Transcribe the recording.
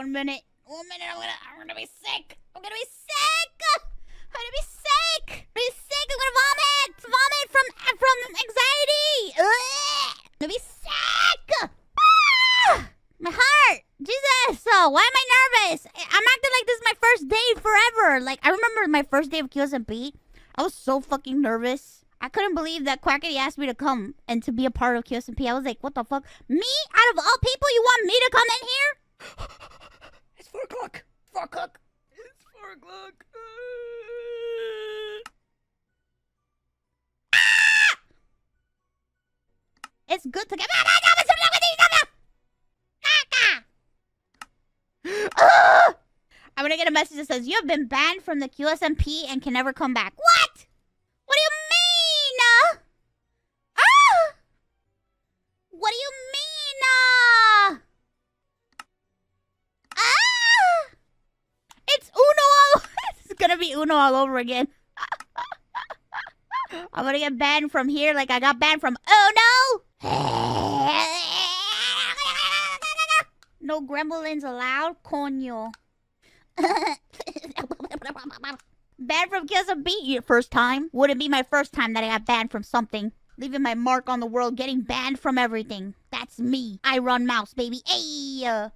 1 minute. 1 minute, I'm gonna be sick. I'm gonna be sick. I'm gonna be sick. I'm gonna be sick. I'm gonna vomit. Vomit from anxiety. Ugh. I'm gonna be sick. Ah! My heart. Jesus. So why am I nervous? I'm acting like this is my first day forever. Like, I remember my first day of QSMP. I was so fucking nervous. I couldn't believe that Quackity asked me to come and to be a part of QSMP. I was like, what the fuck? Me? Out of all people, you want me to come in here? It's 4 o'clock. 4 o'clock. It's 4 o'clock. It's good to get. I'm gonna get a message that says you have been banned from the QSMP and can never come back. What? What do you mean? What do you mean? It's Uno all. It's gonna be Uno all over again. I'm gonna get banned from here like I got banned from Uno. No gremlins allowed, coño. Banned from QSMP first time. Wouldn't be my first time that I got banned from something. Leaving my mark on the world, getting banned from everything. That's me. Ironmouse, baby. Hey.